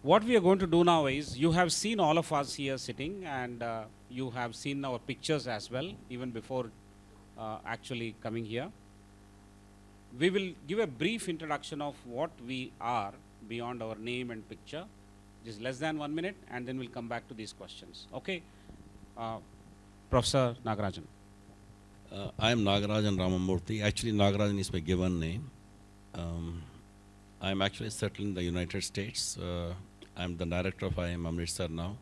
what we are going to do now is, you have seen all of us here sitting, and you have seen our pictures as well, even before actually coming here. We will give a brief introduction of what we are beyond our name and picture, just less than 1 minute, and then we'll come back to these questions. Okay, Professor Nagarajan. I am Nagarajan Ramamoorthy. Actually, Nagarajan is my given name. I am actually settled in the United States. I am the director of IIM Amritsar now.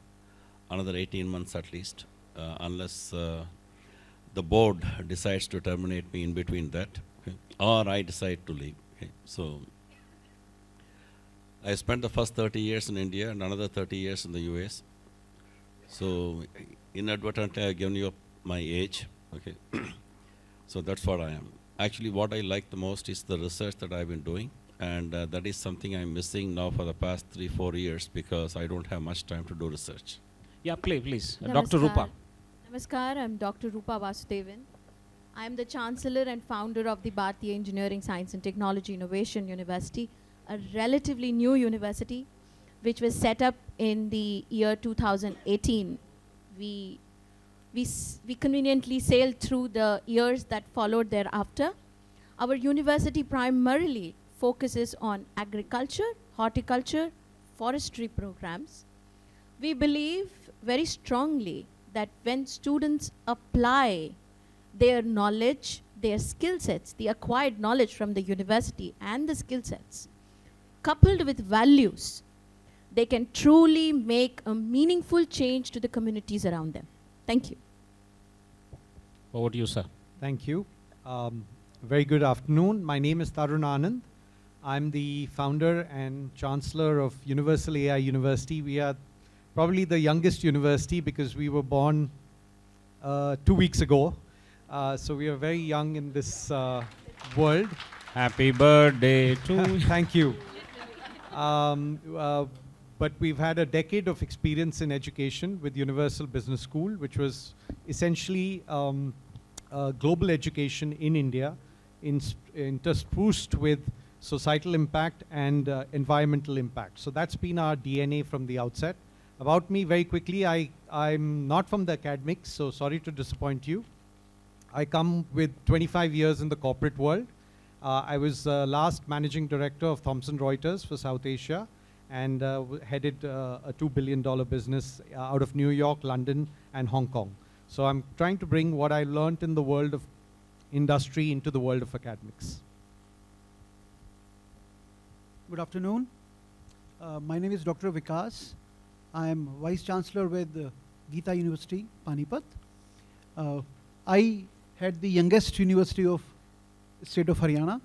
Another 18 months at least, unless the board decides to terminate me in between that, okay, or I decide to leave. Okay. So I spent the first 30 years in India and another 30 years in the US. So inadvertently I've given you my age. Okay. So that's what I am. Actually, what I like the most is the research that I've been doing, and that is something I'm missing now for the past 3-4 years because I don't have much time to do research. Yeah, please. Namaskar. Dr. Rupa. Namaskar, I'm Dr. Rupa Vasudeva. I am the Chancellor and founder of the Bhartiya Engineering, Science and Technology Innovation University, a relatively new university which was set up in the year 2018. We conveniently sailed through the years that followed thereafter. Our university primarily focuses on agriculture, horticulture, forestry programs. We believe very strongly that when students apply their knowledge, their skill sets, the acquired knowledge from the university and the skill sets, coupled with values, they can truly make a meaningful change to the communities around them. Thank you. Over to you, sir. Thank you. Very good afternoon. My name is Tarun Anand. I'm the founder and chancellor of Universal AI University. We are probably the youngest university because we were born 2 weeks ago. So we are very young in this world. Happy birthday to you. Thank you. But we've had a decade of experience in education with Universal Business School, which was essentially global education in India, interspersed with societal impact and environmental impact. So that's been our DNA from the outset. About me, very quickly, I'm not from the academics, so sorry to disappoint you. I come with 25 years in the corporate world. I was last managing director of Thomson Reuters for South Asia, and headed a $2 billion business out of New York, London, and Hong Kong. So I'm trying to bring what I learned in the world of industry into the world of academics. Good afternoon. My name is Dr. Vikas. I am Vice Chancellor with Geeta University, Panipat. I had the youngest university of state of Haryana.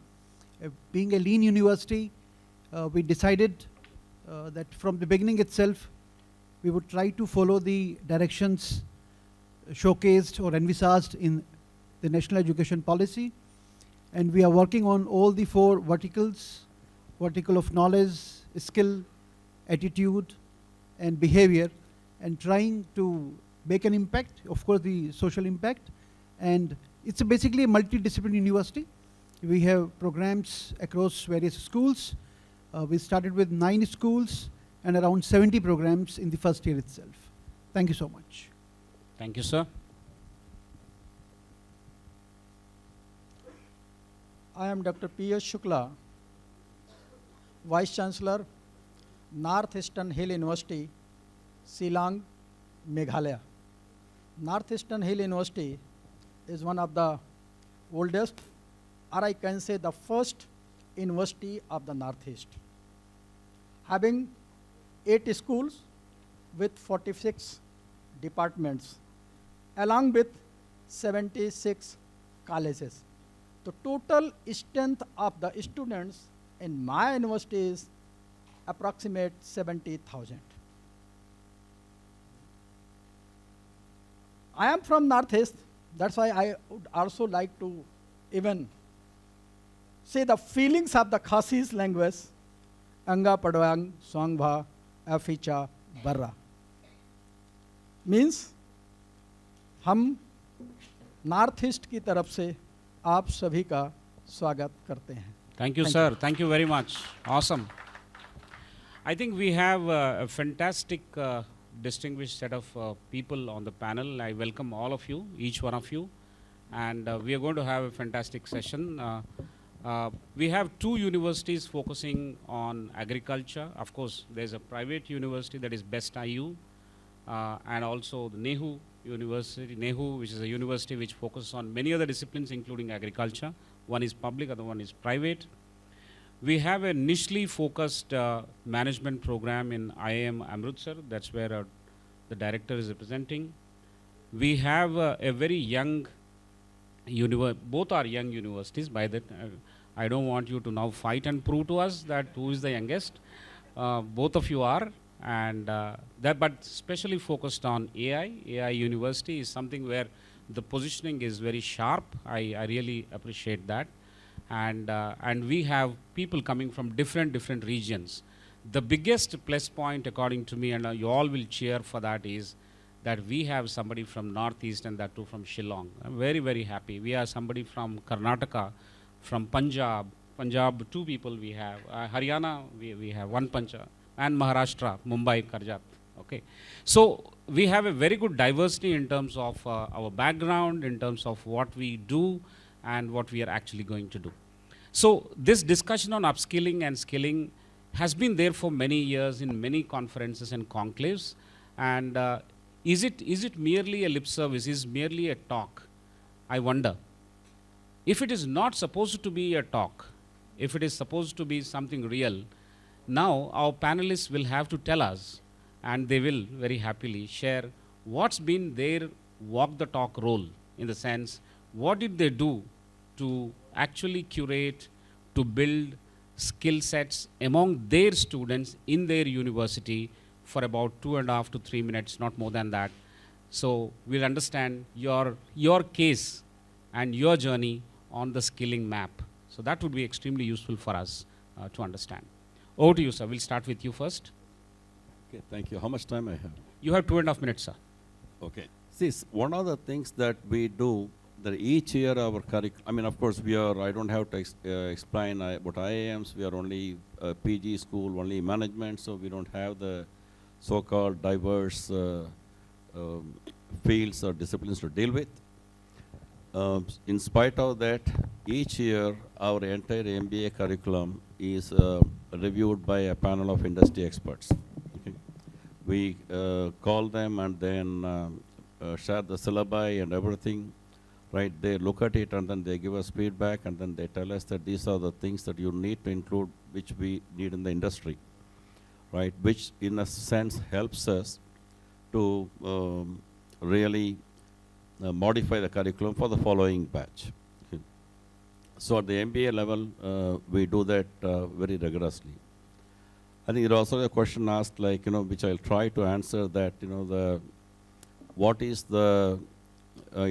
Being a lean university, we decided that from the beginning itself, we would try to follow the directions showcased or envisaged in the National Education Policy. And we are working on all the 4 verticals: vertical of knowledge, skill, attitude, and behavior, and trying to make an impact, of course, the social impact. And it's basically a multidisciplinary university. We have programs across various schools. We started with 9 schools and around 70 programs in the first year itself. Thank you so much. Thank you, sir. I am Dr. P.S. Shukla, Vice Chancellor, Northeastern Hill University, Shillong, Meghalaya. Northeastern Hill University is one of the oldest, or I can say the first university of the Northeast, having 8 schools with 46 departments, along with 76 colleges. The total strength of the students in my university is approximate 70,000. I am from Northeast, that's why I would also like to even say the feelings of the Khasis language, Anga Padwang Songba Aficha Barra. Means, हम north east की तरफ से आप सभी का स्वागत करते हैं. Thank you, sir. Thank you very much. Awesome. I think we have a fantastic, distinguished set of people on the panel. I welcome all of you, each one of you, and we are going to have a fantastic session. We have two universities focusing on agriculture. Of course, there's a private university that is Best IU, and also the NEHU University, NEHU, which is a university which focuses on many other disciplines, including agriculture. One is public, other one is private. We have a nichely focused management program in IIM Amritsar. That's where the director is representing. We have a very young both are young universities. By that, I don't want you to now fight and prove to us that who is the youngest. Both of you are, and but especially focused on AI. AI University is something where the positioning is very sharp. I really appreciate that. And we have people coming from different regions. The biggest plus point, according to me, and you all will cheer for that, is that we have somebody from Northeast, and that too from Shillong. I'm very happy. We have somebody from Karnataka, from Punjab, two people we have. Haryana, we have one Punjab, and Maharashtra, Mumbai, Karjat. Okay, so we have a very good diversity in terms of our background, in terms of what we do, and what we are actually going to do. So this discussion on upskilling and skilling has been there for many years in many conferences and conclaves. And is it merely a lip service? Is merely a talk? I wonder. If it is not supposed to be a talk, if it is supposed to be something real, now our panelists will have to tell us, and they will very happily share what's been their walk the talk role, in the sense, what did they do to actually curate, to build skill sets among their students in their university for about 2.5 to 3 minutes, not more than that. So we'll understand your case and your journey on the skilling map. So that would be extremely useful for us to understand. Over to you, sir. We'll start with you first. Okay, thank you. How much time I have? You have 2.5 minutes, sir. Okay. See, one of the things that we do, that each year our curriculum, I mean, of course, I don't have to explain about IIMs. We are only a PG school, only management, so we don't have the so-called diverse fields or disciplines to deal with. In spite of that, each year our entire MBA curriculum is reviewed by a panel of industry experts. Okay. We call them and then share the syllabi and everything. Right, they look at it and then they give us feedback, and then they tell us that these are the things that you need to include, which we need in the industry, right? Which in a sense helps us to really modify the curriculum for the following batch. Okay. So at the MBA level, we do that very rigorously. I think there is also a question asked, like, which I'll try to answer, that, what is the I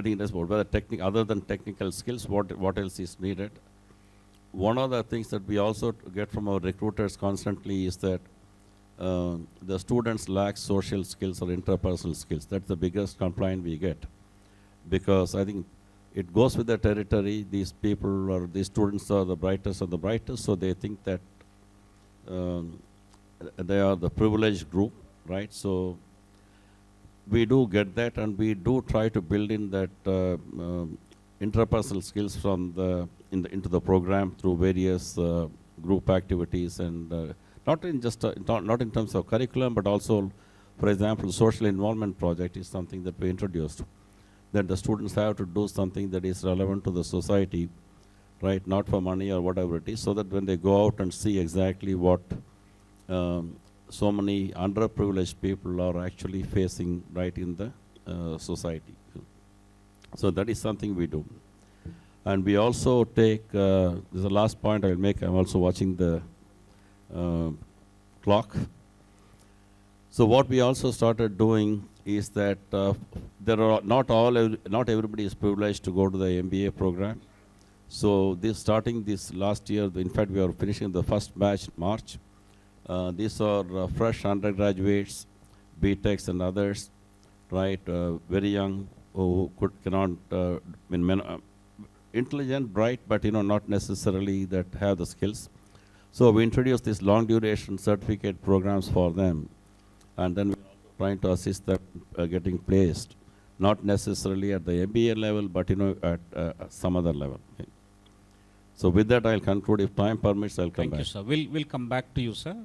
think that's about whether other than technical skills, what else is needed. One of the things that we also get from our recruiters constantly is that the students lack social skills or interpersonal skills. That's the biggest complaint we get, because I think it goes with the territory. These people or these students are the brightest of the brightest, so they think that they are the privileged group, right? So we do get that, and we do try to build in that interpersonal skills from into the program through various group activities, and not in terms of curriculum, but also, for example, social involvement project is something that we introduced, that the students have to do something that is relevant to the society, right? Not for money or whatever it is, so that when they go out and see exactly what so many underprivileged people are actually facing right in the society. So that is something we do. And we also take, this is the last point I will make, I'm also watching the clock. So what we also started doing is that not everybody is privileged to go to the MBA program. So starting this last year, in fact we are finishing the first batch March. These are fresh undergraduates, BTechs and others, right? Very young, who cannot, intelligent, bright, but not necessarily that have the skills. So we introduced these long duration certificate programs for them, and then we're also trying to assist them getting placed, not necessarily at the MBA level, but at some other level. Okay. So with that, I'll conclude. If time permits, I'll come Thank back. you, sir. We'll come back to you, sir.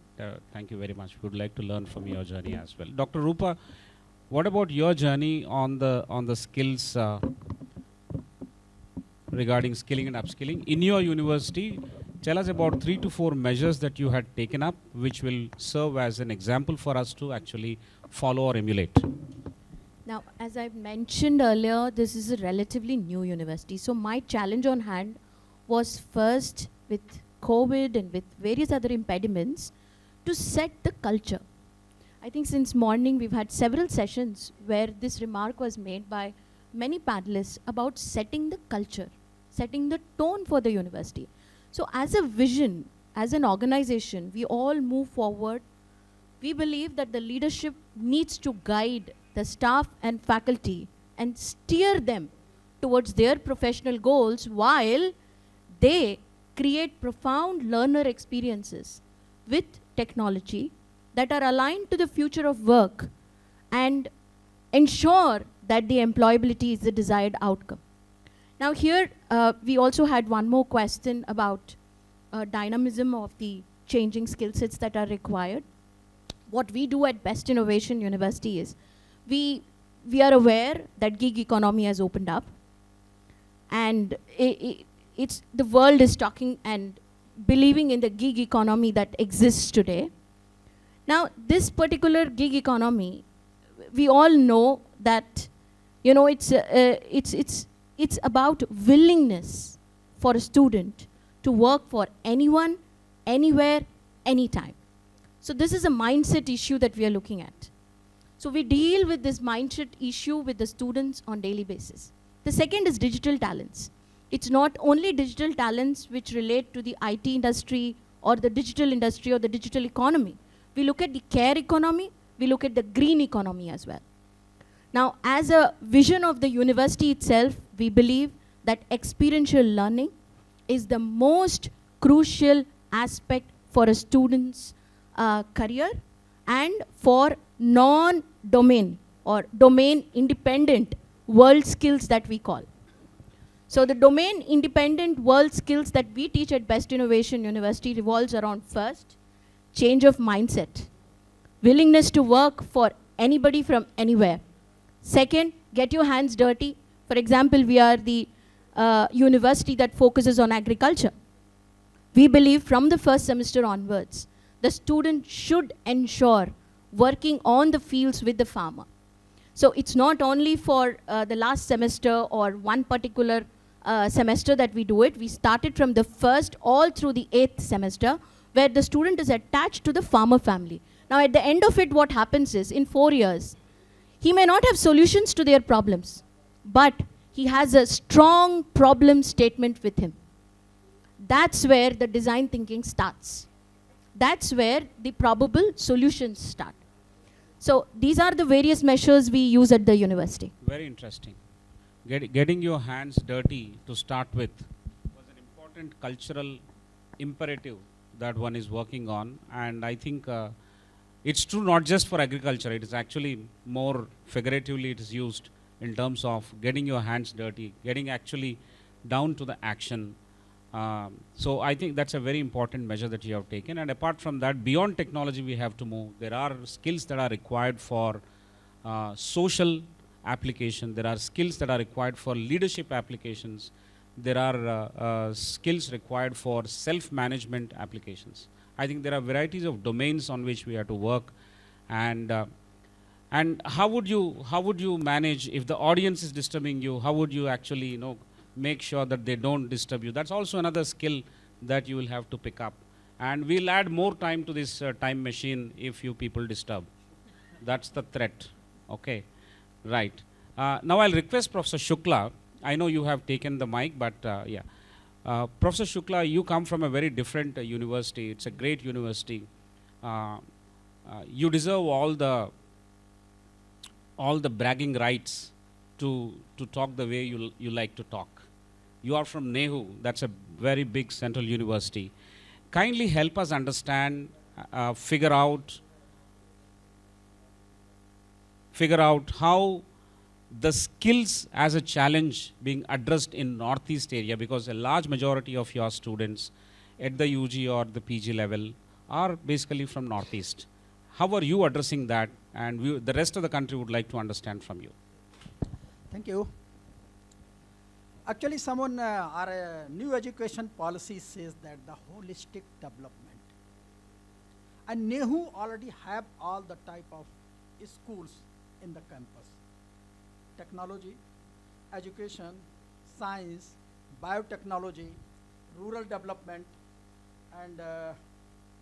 Thank you very much. We would like to learn from your journey as well. Dr. Rupa, what about your journey on the skills regarding skilling and upskilling in your university? Tell us about 3 to 4 measures that you had taken up, which will serve as an example for us to actually follow or emulate. Now, as I mentioned earlier, this is a relatively new university. So my challenge on hand was first with COVID and with various other impediments to set the culture. I think since morning we've had several sessions where this remark was made by many panelists about setting the culture, setting the tone for the university. So as a vision, as an organization, we all move forward. We believe that the leadership needs to guide the staff and faculty and steer them towards their professional goals while they create profound learner experiences with technology that are aligned to the future of work and ensure that the employability is the desired outcome. Now here, we also had one more question about dynamism of the changing skill sets that are required. What we do at Best Innovation University is, we are aware that gig economy has opened up, and it's the world is talking and believing in the gig economy that exists today. Now, this particular gig economy, we all know that, it's about willingness for a student to work for anyone, anywhere, anytime. So this is a mindset issue that we are looking at. So we deal with this mindset issue with the students on daily basis. The second is digital talents. It's not only digital talents which relate to the IT industry or the digital industry or the digital economy. We look at the care economy, we look at the green economy as well. Now, as a vision of the university itself, we believe that experiential learning is the most crucial aspect for a student's career and for non-domain or domain-independent world skills that we call. So the domain-independent world skills that we teach at Best Innovation University revolves around first, change of mindset, willingness to work for anybody from anywhere. Second, get your hands dirty. For example, we are the university that focuses on agriculture. We believe from the first semester onwards, the student should ensure working on the fields with the farmer. So it's not only for the last semester or one particular semester that we do it. We started from the first all through the 8th semester, where the student is attached to the farmer family. Now at the end of it, what happens is, in 4 years, he may not have solutions to their problems, but he has a strong problem statement with him. That's where the design thinking starts. That's where the probable solutions start. So these are the various measures we use at the university. Very interesting. Getting your hands dirty to start with was an important cultural imperative that one is working on, and I think it's true not just for agriculture. It is actually more figuratively it is used in terms of getting your hands dirty, getting actually down to the action. So I think that's a very important measure that you have taken. And apart from that, beyond technology we have to move. There are skills that are required for social application. There are skills that are required for leadership applications. There are skills required for self-management applications. I think there are varieties of domains on which we have to work. And how would you manage if the audience is disturbing you? How would you actually make sure that they don't disturb you? That's also another skill that you will have to pick up. And we'll add more time to this time machine if you people disturb. That's the threat. Okay, right. Now I'll request Professor Shukla. I know you have taken the mic, but yeah. Professor Shukla, you come from a very different university. It's a great university. You deserve all the bragging rights to talk the way you like to talk. You are from NEHU. That's a very big central university. kindly help us understand, figure out how the skills as a challenge being addressed in Northeast area, because a large majority of your students at the UG or the PG level are basically from Northeast. How are you addressing that? And the rest of the country would like to understand from you. Thank you. Actually, our new education policy says that the holistic development. And NEHU already have all the type of schools in the campus. Technology, education, science, biotechnology, rural development, and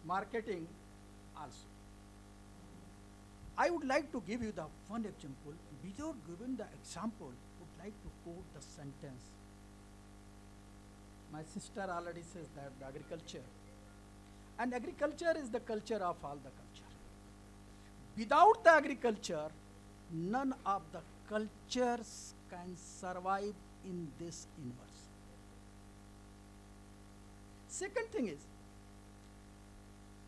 marketing also. I would like to give you the one example. Before giving the example, would like to quote the sentence. My sister already says that the agriculture. And agriculture is the culture of all the culture. Without the agriculture, none of the cultures can survive in this universe. Second thing is,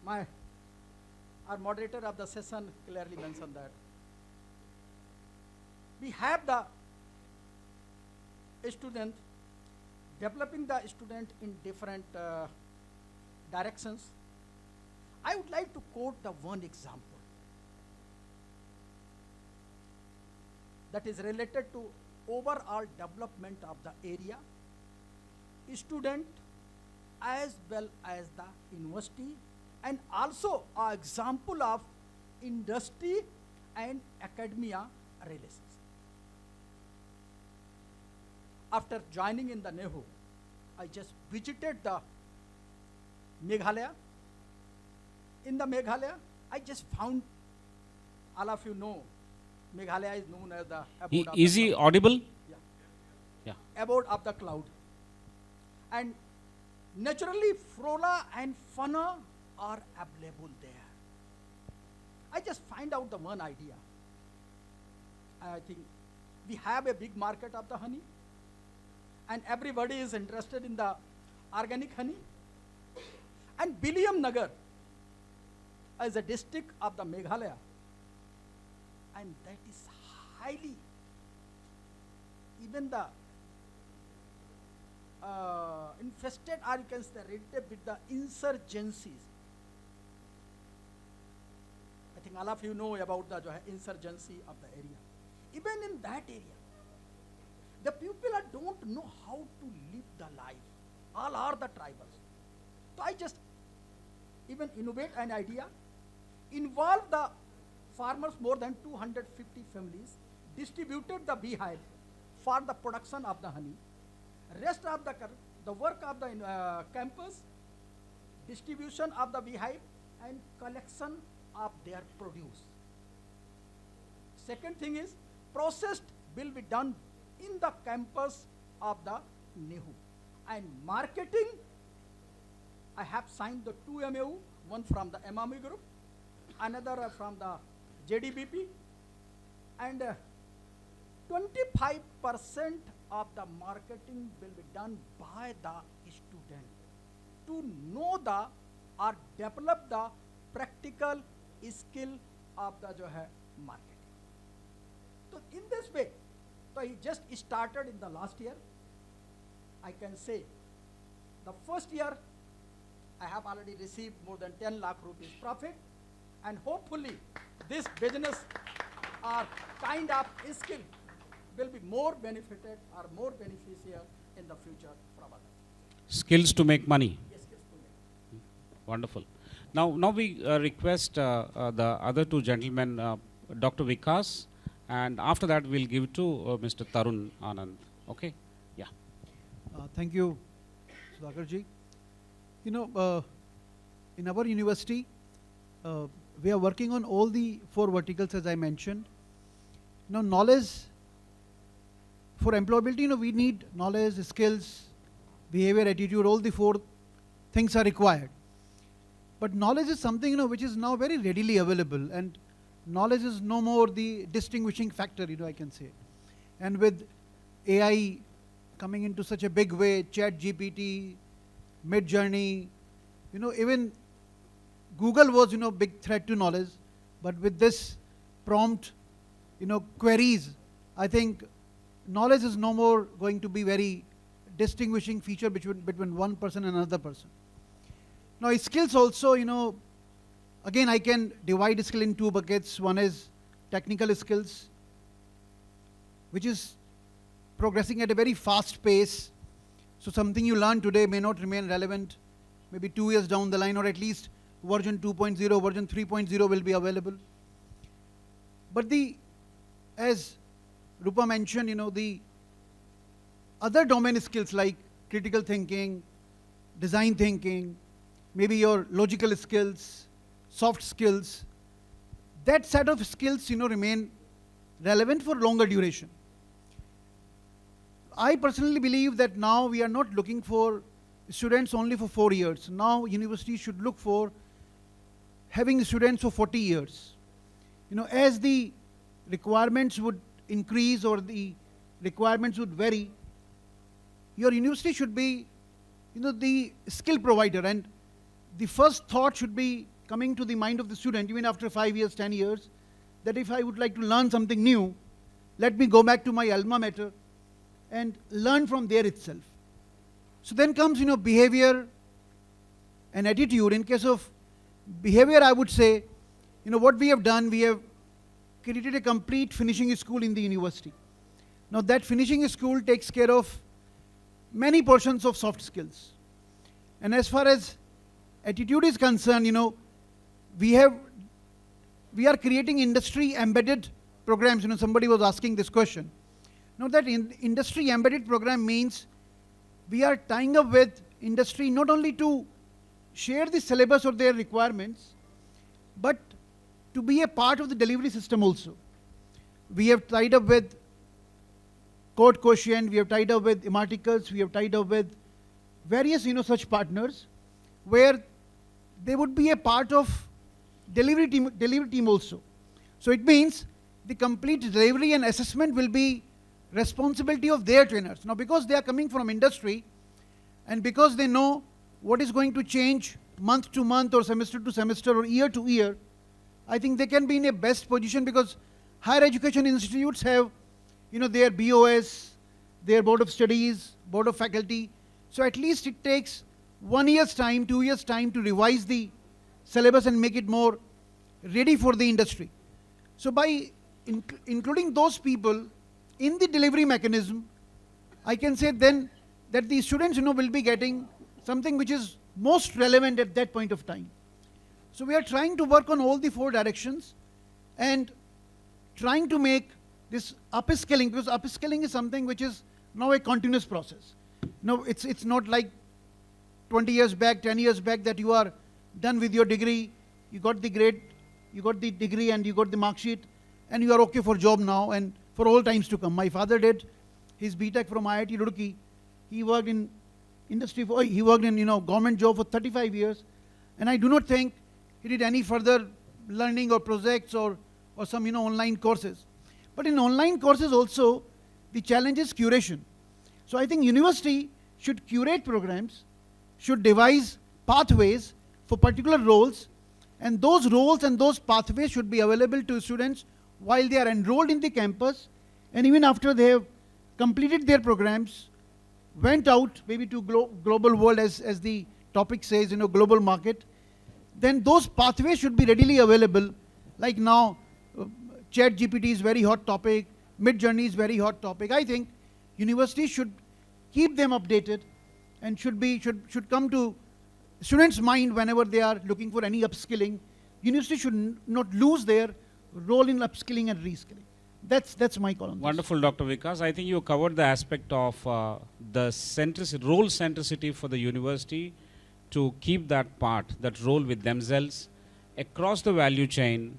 our moderator of the session clearly mentioned that we have the student, developing the student in different directions. I would like to quote the one example that is related to overall development of the area, student as well as the university, and also an example of industry and academia relations. After joining in the NEHU, I just visited the Meghalaya. In the Meghalaya, I just found, all of you know, Meghalaya is known as the abode of Is the he cloud. audible? Yeah. Abode of the cloud. And naturally, flora and fauna are available there. I just find out the one idea. I think we have a big market of the honey, and everybody is interested in the organic honey. And Biliam Nagar is a district of the Meghalaya, and that is highly, even the infested, or you can say related with the insurgencies. I think all of you know about the insurgency of the area. Even in that area, the people don't know how to live the life. All are the tribals. So I just even innovate an idea, involve the farmers, more than 250 families, distributed the beehive for the production of the honey. Rest of the work of the campus, distribution of the beehive, and collection of their produce. Second thing is, processed will be done in the campus of the NEHU. And marketing, I have signed the 2 MAU, one from the MME group, another from the JDBP, and 25% of the marketing will be done by the student to know the or develop the practical skill of the marketing. So in this way, so he just started in the last year. I can say the first year I have already received more than 10 lakh rupees profit, and hopefully this business or kind of skill will be more benefited or more beneficial in the future from others. Skills to make money. Yes, skills to make. Wonderful. Now we request the other two gentlemen, Dr. Vikas, and after that we'll give to Mr. Tarun Anand. Okay? Yeah. Thank you, Sudhakar ji. You know, in our university, we are working on all the 4 verticals as I mentioned. Now, knowledge for employability, you know, we need knowledge, skills, behavior, attitude, all the 4 things are required. But knowledge is something, you know, which is now very readily available, and knowledge is no more the distinguishing factor, you know, I can say. And with AI coming into such a big way, Chat GPT, Mid Journey, even Google was, big threat to knowledge, but with this prompt, queries, I think knowledge is no more going to be very distinguishing feature between one person and another person. Now skills also, again I can divide skill in two buckets. One is technical skills, which is progressing at a very fast pace. So something you learn today may not remain relevant maybe 2 years down the line, or at least version 2.0, version 3.0 will be available. But as Rupa mentioned, the other domain skills like critical thinking, design thinking, maybe your logical skills, soft skills, that set of skills, remain relevant for longer duration. I personally believe that now we are not looking for students only for 4 years. Now universities should look for having students for 40 years. As the requirements would increase or the requirements would vary, your university should be, the skill provider, and the first thought should be coming to the mind of the student even after 5 years, 10 years, that if I would like to learn something new, let me go back to my alma mater and learn from there itself. So then comes, behavior and attitude. In case of behavior, I would say, what we have done, we have created a complete finishing school in the university. Now that finishing school takes care of many portions of soft skills. And as far as attitude is concerned, we are creating industry embedded programs. Somebody was asking this question. Now that industry embedded program means we are tying up with industry not only to share the syllabus or their requirements, but to be a part of the delivery system also. We have tied up with Code Quotient, we have tied up with Immerticals, we have tied up with various such partners where they would be a part of delivery team also. So it means the complete delivery and assessment will be responsibility of their trainers. Now because they are coming from industry and because they know what is going to change month to month or semester to semester or year to year, I think they can be in a best position, because higher education institutes have their BOS, their board of studies, board of faculty. So at least it takes 1 year's time, 2 years' time to revise the syllabus and make it more ready for the industry. So by including those people in the delivery mechanism, I can say then that the students will be getting something which is most relevant at that point of time. So we are trying to work on all the 4 directions and trying to make this upskilling, because upskilling is something which is now a continuous process. Now it's not like 20 years back, 10 years back that you are done with your degree, you got the grade, you got the degree and you got the mark sheet and you are okay for job now and for all times to come. My father did his BTech from IIT Roorkee. He worked in industry, he worked in government job for 35 years, and I do not think he did any further learning or projects or some online courses. But in online courses also, the challenge is curation. So I think university should curate programs, should devise pathways for particular roles, and those roles and those pathways should be available to students while they are enrolled in the campus, and even after they have completed their programs, went out maybe to global world, as the topic says, global market, then those pathways should be readily available. Like now, Chat GPT is very hot topic, Mid-Journey is very hot topic. I think universities should keep them updated and should come to students' mind whenever they are looking for any upskilling. University should not lose their role in upskilling and reskilling. That's my call on this. Wonderful, Dr. Vikas. I think you covered the aspect of the role centricity for the university to keep that part, that role with themselves across the value chain,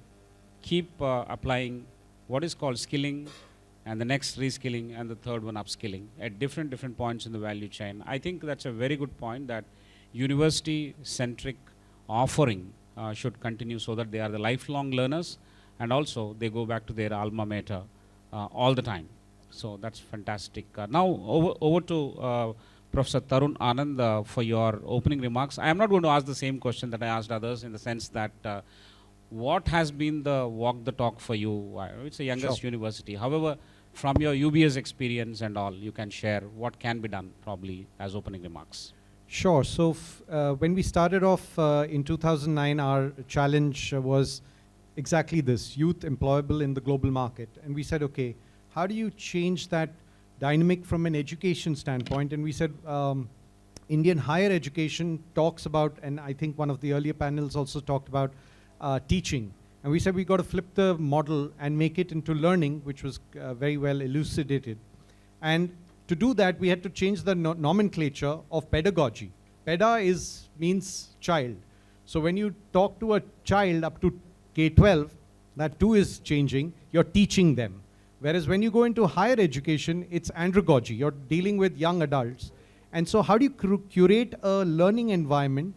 keep applying what is called skilling, and the next reskilling, and the third one upskilling at different points in the value chain. I think that's a very good point, that university-centric offering should continue so that they are the lifelong learners, and also they go back to their alma mater all the time. So that's fantastic. Now over to Professor Tarun Anand for your opening remarks. I am not going to ask the same question that I asked others in the sense that what has been the walk the talk for you? It's the youngest university. However, from your UBS experience and all, you can share what can be done probably as opening remarks. Sure. So when we started off in 2009, our challenge was exactly this: youth employable in the global market. And we said, okay, how do you change that dynamic from an education standpoint? And we said Indian higher education talks about, and I think one of the earlier panels also talked about teaching. And we said we got to flip the model and make it into learning, which was very well elucidated. And to do that, we had to change the nomenclature of pedagogy. Peda means child. So when you talk to a child up to K-12, that too is changing. You're teaching them. Whereas when you go into higher education, it's andragogy. You're dealing with young adults. And so how do you curate a learning environment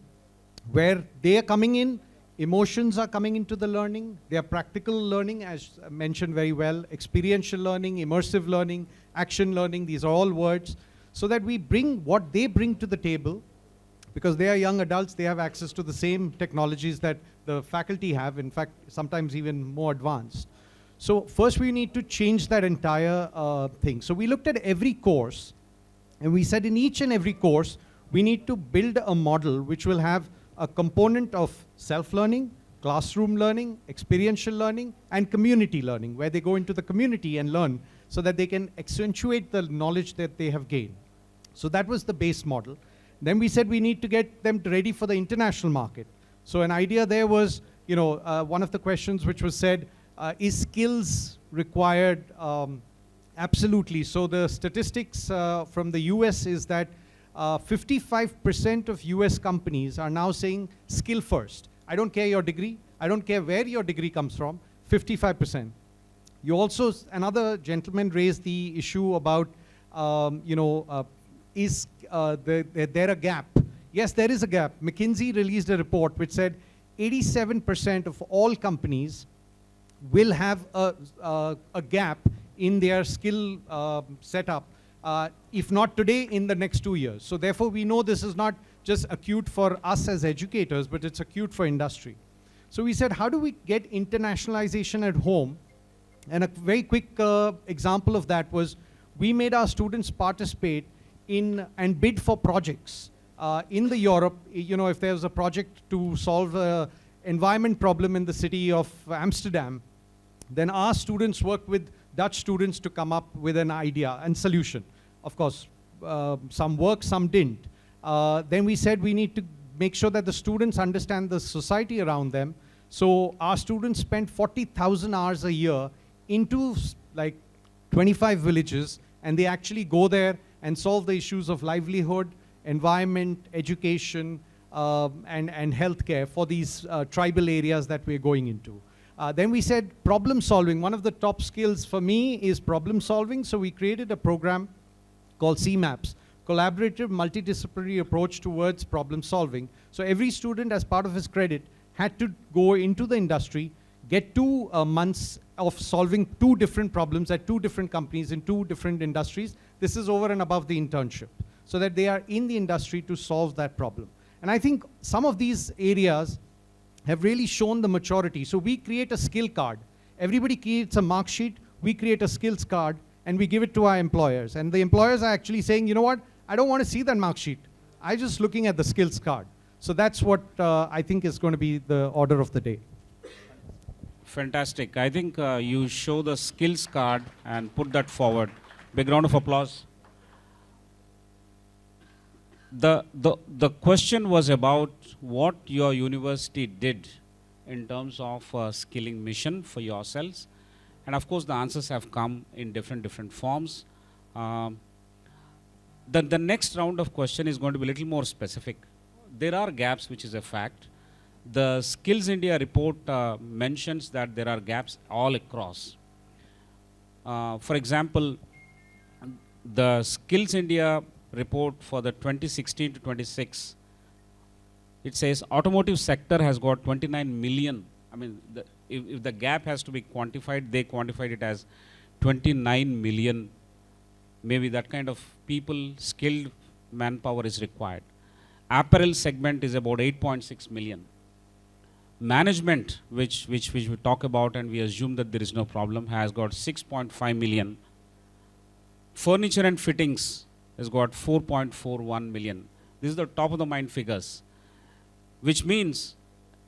where they are coming in, emotions are coming into the learning, they are practical learning, as mentioned very well, experiential learning, immersive learning, action learning, these are all words, so that we bring what they bring to the table, because they are young adults, they have access to the same technologies that the faculty have, in fact, sometimes even more advanced. So first we need to change that entire thing. So we looked at every course, and we said in each and every course, we need to build a model which will have a component of self-learning, classroom learning, experiential learning, and community learning, where they go into the community and learn so that they can accentuate the knowledge that they have gained. So that was the base model. Then we said we need to get them ready for the international market. So an idea there was, you know, one of the questions which was said, is skills required? Absolutely. So the statistics from the US is that 55% of US companies are now saying skill first. I don't care your degree. I don't care where your degree comes from. 55%. You also, another gentleman raised the issue about, is there a gap? Yes, there is a gap. McKinsey released a report which said 87% of all companies will have a gap in their skill setup, if not today, in the next 2 years. So therefore, we know this is not just acute for us as educators, but it's acute for industry. So we said, how do we get internationalization at home? And a very quick example of that was we made our students participate in and bid for projects. In the Europe, you know, if there was a project to solve an environment problem in the city of Amsterdam, then our students worked with Dutch students to come up with an idea and solution. Of course, some worked, some didn't. Then we said we need to make sure that the students understand the society around them. So our students spent 40,000 hours a year into like 25 villages, and they actually go there and solve the issues of livelihood, environment, education, and healthcare for these tribal areas that we're going into. Then we said problem solving. One of the top skills for me is problem solving. So we created a program called CMAPS, Collaborative Multidisciplinary Approach Towards Problem Solving. So every student, as part of his credit, had to go into the industry, get 2 months of solving 2 different problems at 2 different companies in 2 different industries. This is over and above the internship, so that they are in the industry to solve that problem. And I think some of these areas have really shown the maturity. So we create a skill card. Everybody creates a mark sheet. We create a skills card, and we give it to our employers. And the employers are actually saying, you know what, I don't want to see that mark sheet. I'm just looking at the skills card. So that's what I think is going to be the order of the day. Fantastic. I think you show the skills card and put that forward. Big round of applause. The question was about what your university did in terms of skilling mission for yourselves. And of course, the answers have come in different forms. The next round of question is going to be a little more specific. There are gaps, which is a fact. The Skills India report mentions that there are gaps all across. For example, the Skills India report for the 2016 to 26, it says automotive sector has got 29 million. I mean, if the gap has to be quantified, they quantified it as 29 million, maybe that kind of people, skilled manpower is required. Apparel segment is about 8.6 million. Management, which we talk about and we assume that there is no problem, has got 6.5 million. Furniture and fittings has got 4.41 million. This is the top of the mind figures, which means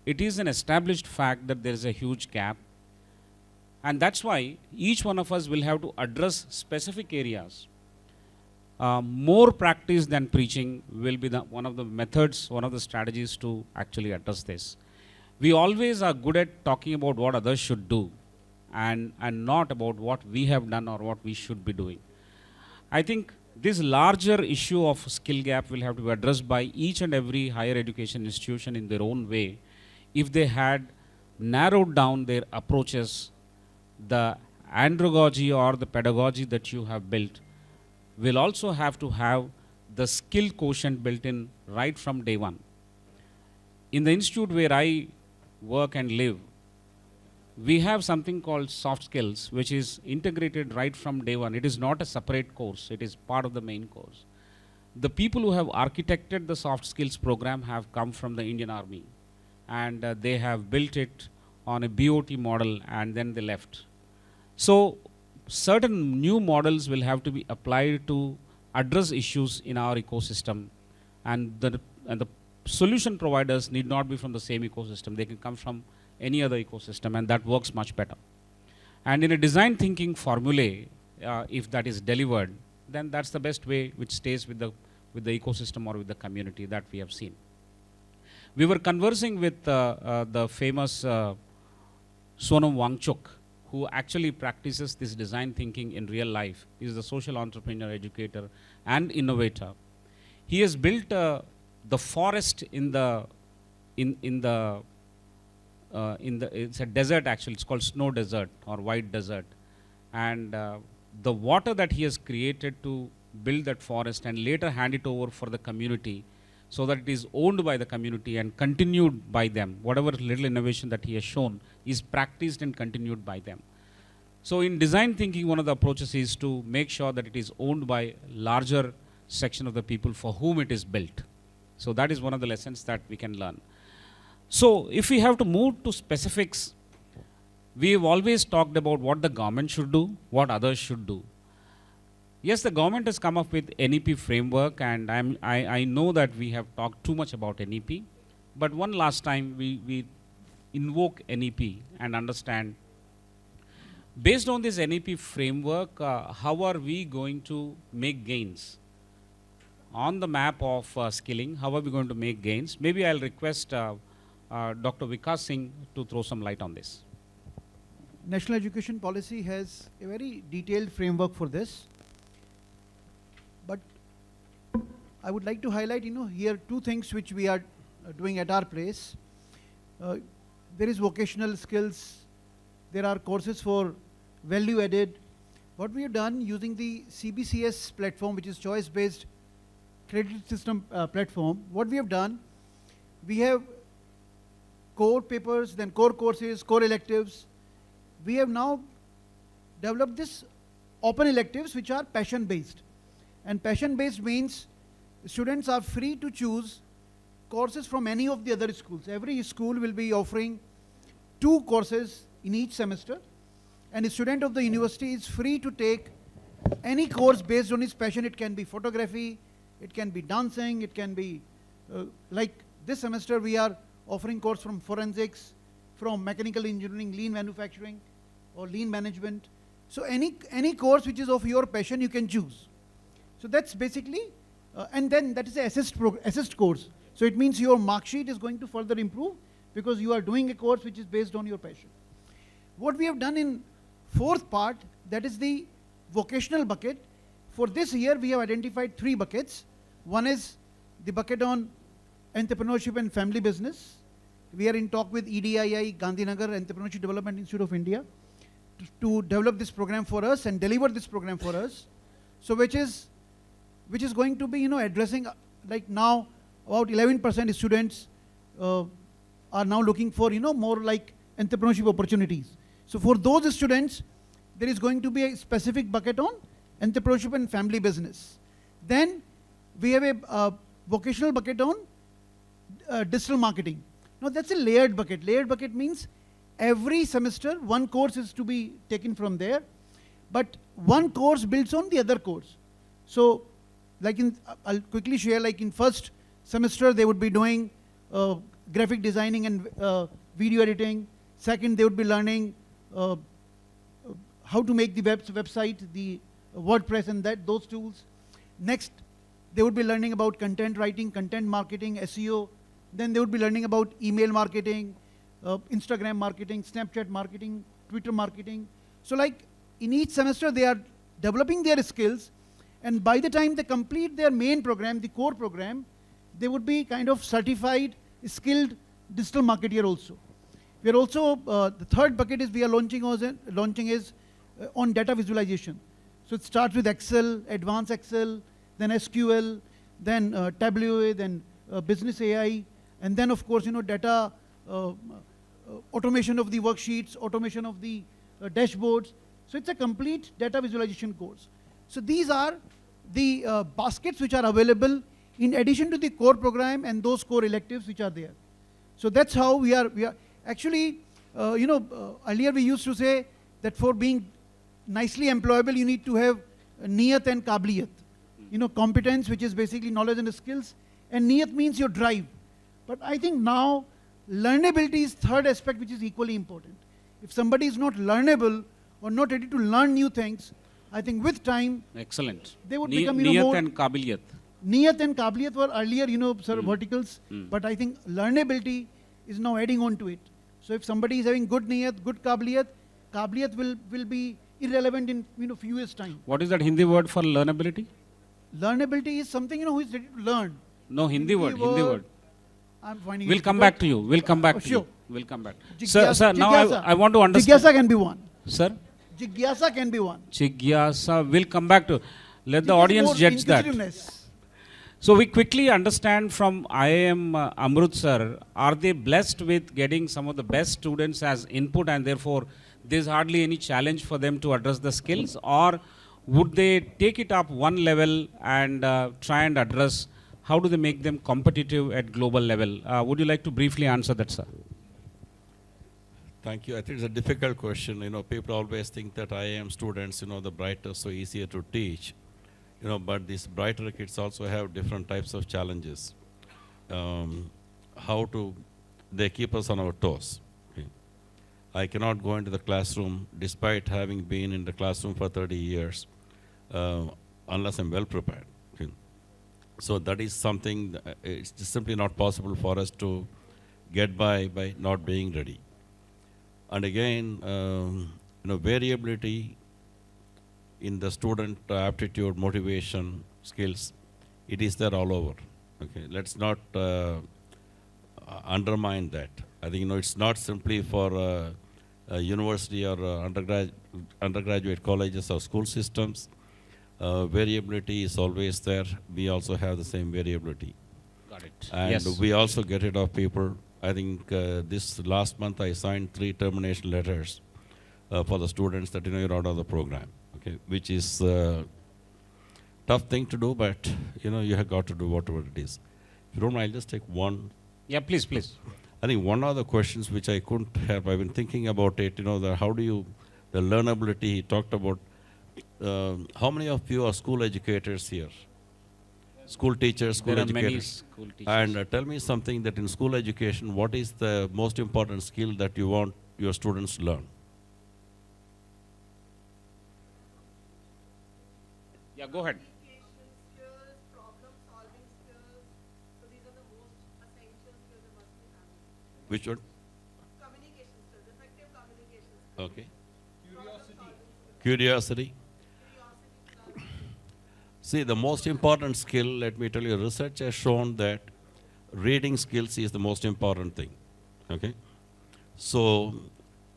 it is an established fact that there is a huge gap. And that's why each one of us will have to address specific areas. More practice than preaching will be one of the methods, one of the strategies to actually address this. We always are good at talking about what others should do and not about what we have done or what we should be doing. I think this larger issue of skill gap will have to be addressed by each and every higher education institution in their own way. If they had narrowed down their approaches, the andragogy or the pedagogy that you have built will also have to have the skill quotient built in right from day one. In the institute where I work and live, we have something called soft skills, which is integrated right from day one. It is not a separate course, it is part of the main course. The people who have architected the soft skills program have come from the Indian Army, and they have built it on a BOT model and then they left. So certain new models will have to be applied to address issues in our ecosystem, and the solution providers need not be from the same ecosystem. They can come from any other ecosystem, and that works much better. And in a design thinking formulae, if that is delivered, then that's the best way which stays with the ecosystem or with the community that we have seen. We were conversing with the famous Sonam Wangchuk, who actually practices this design thinking in real life. He is a social entrepreneur, educator, and innovator. He has built the forest it's a desert actually. It's called snow desert or white desert, and the water that he has created to build that forest and later hand it over for the community, so that it is owned by the community and continued by them. Whatever little innovation that he has shown is practiced and continued by them. So in design thinking, one of the approaches is to make sure that it is owned by larger section of the people for whom it is built. So that is one of the lessons that we can learn. So if we have to move to specifics, we have always talked about what the government should do, what others should do. Yes, the government has come up with NEP framework, and I know that we have talked too much about NEP, but one last time we invoke NEP and understand, based on this NEP framework, how are we going to make gains? On the map of skilling, how are we going to make gains? Maybe I'll request Dr. Vikas Singh to throw some light on this. National Education Policy has a very detailed framework for this. But I would like to highlight, here two things which we are doing at our place. There is vocational skills. There are courses for value added. What we have done using the CBCS platform, which is choice-based credit system platform, what we have done, we have core papers, then core courses, core electives. We have now developed this open electives which are passion-based. And passion-based means students are free to choose courses from any of the other schools. Every school will be offering 2 courses in each semester, and a student of the university is free to take any course based on his passion. It can be photography, it can be dancing, it can be like this semester we are offering course from forensics, from mechanical engineering, lean manufacturing, or lean management. So any course which is of your passion you can choose. So that's basically, and then that is an assist course. So it means your mark sheet is going to further improve because you are doing a course which is based on your passion. What we have done in 4th part, that is the vocational bucket. For this year we have identified 3 buckets. One is the bucket on entrepreneurship and family business. We are in talk with EDII, Gandhinagar Entrepreneurship Development Institute of India, to develop this program for us and deliver this program for us. So which is going to be addressing, like now about 11% students are now looking for more like entrepreneurship opportunities. So for those students there is going to be a specific bucket on entrepreneurship and family business. Then we have a vocational bucket on digital marketing. Now that's a layered bucket. Layered bucket means every semester one course is to be taken from there, but one course builds on the other course. So like I'll quickly share, like in first semester they would be doing graphic designing and video editing. Second, they would be learning how to make the website, the WordPress and those tools. Next, they would be learning about content writing, content marketing, SEO. Then they would be learning about email marketing, Instagram marketing, Snapchat marketing, Twitter marketing. So like in each semester, they are developing their skills, and by the time they complete their main program, the core program, they would be kind of certified, skilled digital marketer also. We are also, the third bucket is we are launching is on data visualization. So it starts with Excel, advanced Excel, then SQL, then Tableau, then business AI, and then of course, data automation of the worksheets, automation of the dashboards. So it's a complete data visualization course. So these are the baskets which are available in addition to the core program and those core electives which are there. So that's how we are actually, earlier we used to say that for being nicely employable, you need to have niyat and kabiliyat. Competence, which is basically knowledge and skills, and niyat means your drive. But I think now learnability is third aspect, which is equally important. If somebody is not learnable or not ready to learn new things, I think with time, Excellent. they would become Niyat more. and Kabiliyat. Niyat and Kabiliyat were earlier, verticals, but I think learnability is now adding on to it. So if somebody is having good niyat, good Kabiliyat will be irrelevant in few years' time. What is that Hindi word for learnability? Learnability is something who is ready to learn. No, Hindi word. I'm finding We'll it come difficult. back to you. We'll come back to Sure. you. We'll come back. Jigyasa- Sir, now jigyasa. I want to understand. Jigyasa can be one. Sir? Jigyasa can be one. Jigyasa. We'll come back to. Let the It is audience more judge that. inquisitiveness. So we quickly understand from IIM Amritsar, are they blessed with getting some of the best students as input, and therefore there's hardly any challenge for them to address the skills, or would they take it up one level and try and address how do they make them competitive at global level? Would you like to briefly answer that, sir? Thank you. I think it's a difficult question. People always think that IIM students, the brighter, so easier to teach. But these brighter kids also have different types of challenges. They keep us on our toes. Okay. I cannot go into the classroom despite having been in the classroom for 30 years unless I'm well prepared. Okay. So that is something, it's just simply not possible for us to get by not being ready. And again, variability in the student aptitude, motivation, skills, it is there all over. Okay, let's not undermine that. I think it's not simply for a university or undergraduate colleges or school systems. Variability is always there. We also have the same variability. Got it. And yes. we also get rid of people. I think this last month I signed 3 termination letters for the students that you're out of the program. Okay, which is a tough thing to do, but you have got to do whatever it is. If you don't mind, I'll just take one. Yeah, please, please. I think one of the questions which I couldn't have, I've been thinking about it, the learnability, he talked about, how many of you are school educators here? School teachers, school There are many educators. school teachers. And tell me something that in school education, what is the most important skill that you want your students to learn? Yeah, go ahead. Communication skills, problem solving skills. So these are the most essential skills they must be having. Which one? Communication skills, effective communication skills. Okay. Curiosity. Curiosity. Curiosity. See, the most important skill, let me tell you, research has shown that reading skills is the most important thing. Okay? So,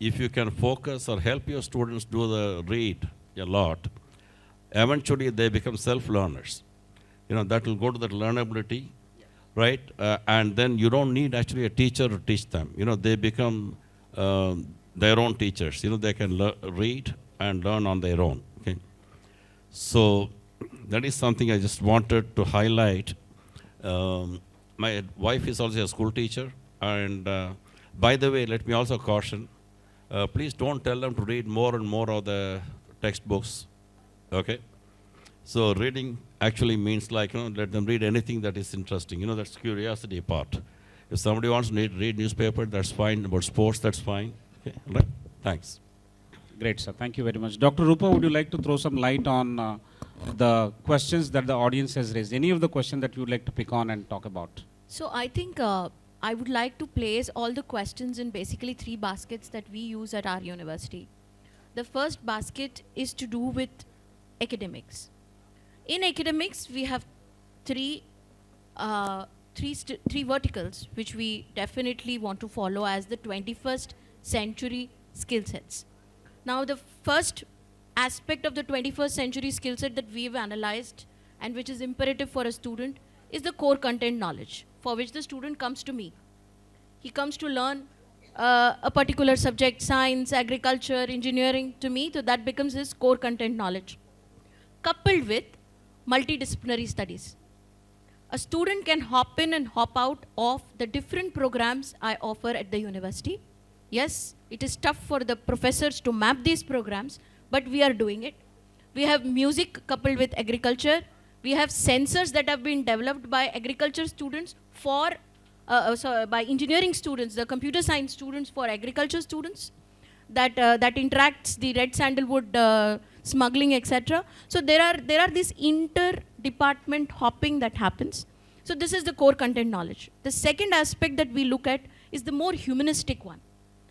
if you can focus or help your students do the read a lot, eventually they become self-learners. That will go to that learnability, right? And then you don't need actually a teacher to teach them. They become their own teachers. They can read and learn on their own. Okay? So, that is something I just wanted to highlight. My wife is also a school teacher, and by the way, let me also caution, please don't tell them to read more and more of the textbooks, okay? So reading actually means like, let them read anything that is interesting. That's curiosity part. If somebody wants to read newspaper, that's fine. About sports, that's fine. Okay, right? Thanks. Great, sir. Thank you very much. Dr. Rupa, would you like to throw some light on the questions that the audience has raised? Any of the questions that you would like to pick on and talk about? So I think I would like to place all the questions in basically 3 baskets that we use at our university. The first basket is to do with academics. In academics, we have three verticals which we definitely want to follow as the 21st century skill sets. Now, the first aspect of the 21st century skill set that we've analyzed and which is imperative for a student is the core content knowledge, for which the student comes to me. He comes to learn a particular subject, science, agriculture, engineering, to me, so that becomes his core content knowledge. Coupled with multidisciplinary studies. A student can hop in and hop out of the different programs I offer at the university. Yes, it is tough for the professors to map these programs, but we are doing it. We have music coupled with agriculture. We have sensors that have been developed by agriculture students for, by engineering students, the computer science students for agriculture students that interacts the red sandalwood smuggling, etc. So there are this inter-department hopping that happens. So this is the core content knowledge. The second aspect that we look at is the more humanistic one,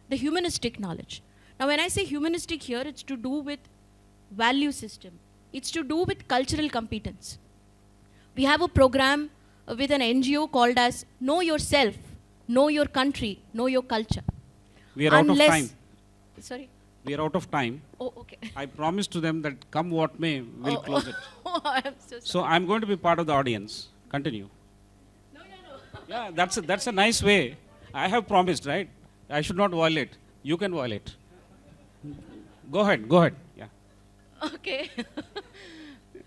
the humanistic knowledge. Now when I say humanistic here, it's to do with value system. It's to do with cultural competence. We have a program with an NGO called as Know Yourself, Know Your Country, Know Your Culture. We are out of time. Sorry? We are out of time. Oh, okay. I promised to them that come what may, we'll close it. Oh, I'm so sorry. So I'm going to be part of the audience. Continue. No. Yeah, that's a nice way. I have promised, right? I should not violate. You can violate. Go ahead. Yeah. Okay.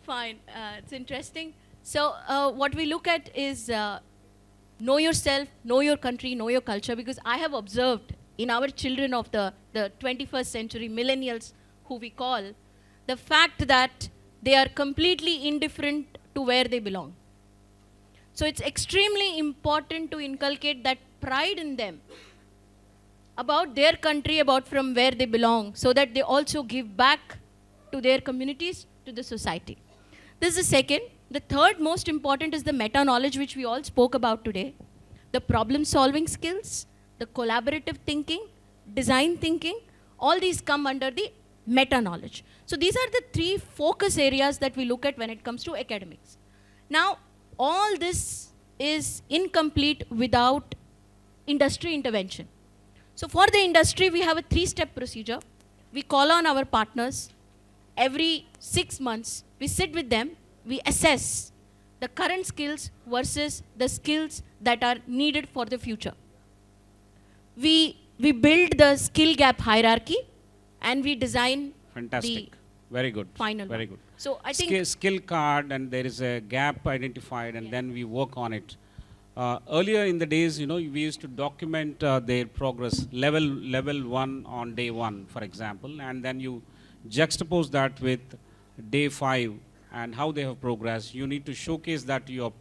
Fine. It's interesting. So what we look at is know yourself, know your country, know your culture, because I have observed in our children of the 21st century, millennials who we call, the fact that they are completely indifferent to where they belong. So it's extremely important to inculcate that pride in them about their country, about from where they belong, so that they also give back to their communities, to the society. This is the second. The third most important is the meta-knowledge, which we all spoke about today. The problem-solving skills, the collaborative thinking, design thinking, all these come under the meta-knowledge. So these are the 3 focus areas that we look at when it comes to academics. Now, all this is incomplete without industry intervention. So for the industry, we have a 3-step procedure. We call on our partners. Every 6 months, we sit with them, we assess the current skills versus the skills that are needed for the future. We build the skill gap hierarchy and we design Fantastic. Very good. Final Very one. good. So I think Skill card, and there is a gap identified, and then we work on it. Earlier in the days, we used to document their progress, level 1 on day 1, for example, and then you juxtapose that with day 5 and how they have progressed. You need to showcase that to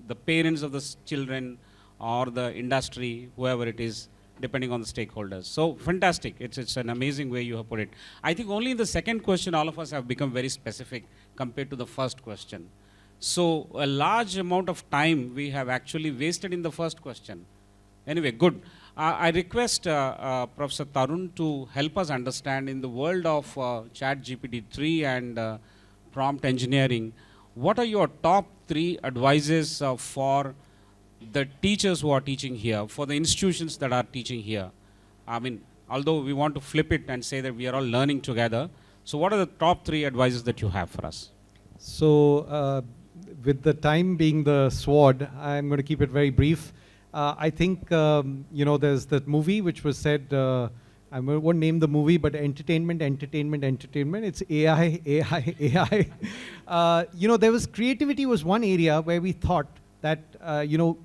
the parents of the children or the industry, whoever it is, depending on the stakeholders. So fantastic. It's an amazing way you have put it. I think only in the second question all of us have become very specific compared to the first question. So a large amount of time we have actually wasted in the first question. Anyway, good. I request Professor Tarun to help us understand in the world of ChatGPT-3 and prompt engineering, what are your top 3 advices for the teachers who are teaching here, for the institutions that are teaching here? I mean, although we want to flip it and say that we are all learning together, so what are the top 3 advices that you have for us? So with the time being the sword, I'm going to keep it very brief. I think, there's that movie which was said, I won't name the movie, but entertainment. It's AI, AI, AI. There was creativity was one area where we thought that,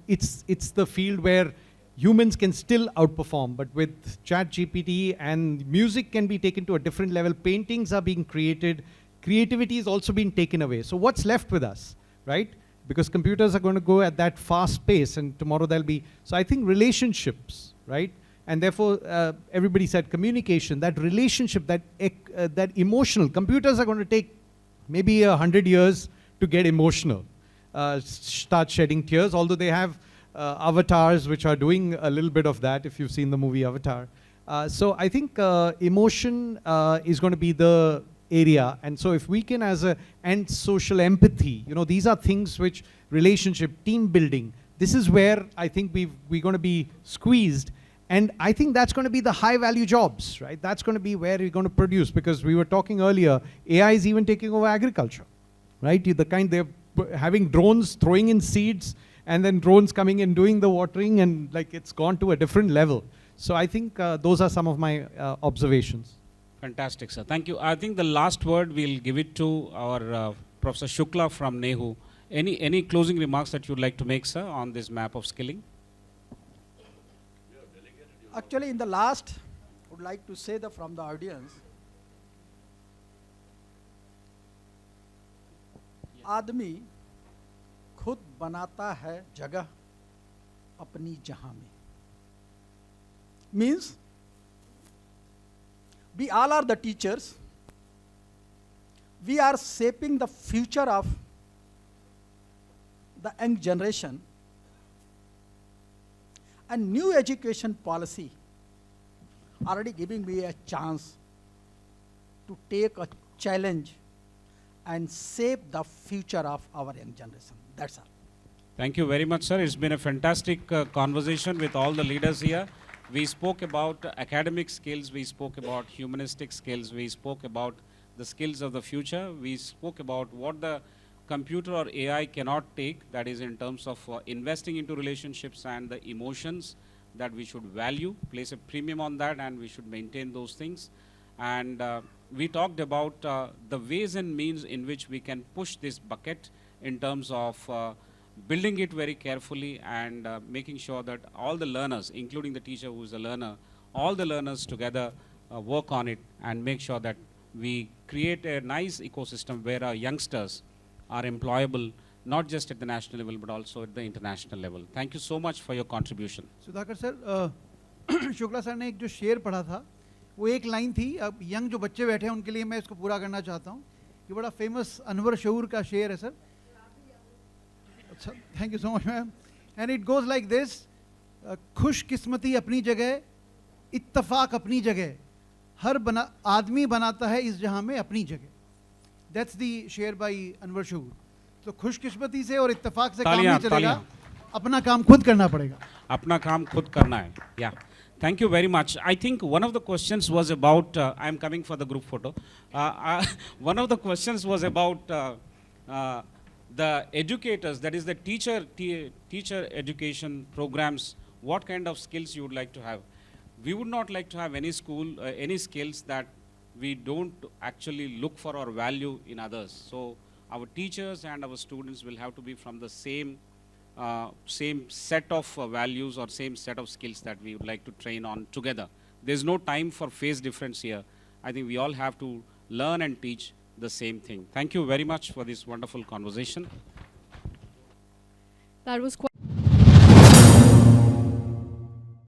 it's the field where humans can still outperform, but with ChatGPT and music can be taken to a different level, paintings are being created, creativity is also being taken away. So what's left with us, right? Because computers are going to go at that fast pace, and tomorrow there'll be, so I think relationships, right? And therefore, everybody said communication, that relationship, that emotional, computers are going to take maybe 100 years to get emotional, start shedding tears, although they have avatars which are doing a little bit of that, if you've seen the movie Avatar. So I think emotion is going to be the area. And so if we can and social empathy, these are things which relationship, team building, this is where I think we're going to be squeezed. And I think that's going to be the high value jobs, right? That's going to be where we're going to produce, because we were talking earlier, AI is even taking over agriculture, right? They're having drones throwing in seeds, and then drones coming in doing the watering, and like it's gone to a different level. So I think those are some of my observations. Fantastic, sir. Thank you. I think the last word we'll give it to our Professor Shukla from NEHU. Any closing remarks that you'd like to make, sir, on this map of skilling? Actually, in the last, I would like to say from the audience, आदमी खुद बनाता है जगह अपनी जहां में. Means, we all are the teachers. We are shaping the future of the young generation. And new education policy already giving me a chance to take a challenge and shape the future of our young generation. That's all. Thank you very much, sir. It's been a fantastic conversation with all the leaders here. We spoke about academic skills, we spoke about humanistic skills, we spoke about the skills of the future, we spoke about what the computer or AI cannot take, that is in terms of investing into relationships and the emotions that we should value, place a premium on that, and we should maintain those things. And we talked about the ways and means in which we can push this bucket in terms of building it very carefully and making sure that all the learners, including the teacher who is a learner, all the learners together work on it and make sure that we create a nice ecosystem where our youngsters are employable, not just at the national level, but also at the international level. Thank you so much for your contribution. Sudhakar sir, Shukla sir ने एक जो शेर पढ़ा था, वो एक line थी. अब यंग जो बच्चे बैठे हैं उनके लिए मैं इसको पूरा करना चाहता हूँ. ये बड़ा फेमस अनवर शऊर का शेर है सर. अच्छा, thank you so much ma'am. And it goes like this: खुशकिस्मती अपनी जगह, इत्तफाक अपनी जगह, हर आदमी बनाता है इस जहां में अपनी जगह. That's the share by Anwar Shur. तो खुशकिस्मती से और इत्तेफाक से काम नहीं चलेगा, अपना काम खुद करना पड़ेगा. अपना काम खुद करना है. Yeah. Thank you very much. I think one of the questions was about, I'm coming for the group photo. One of the questions was about the educators, that is the teacher education programs, what kind of skills you would like to have. We would not like to have any any skills that we don't actually look for or value in others. So our teachers and our students will have to be from the same set of values or same set of skills that we would like to train on together. There's no time for phase difference here. I think we all have to learn and teach the same thing. Thank you very much for this wonderful conversation. That was quite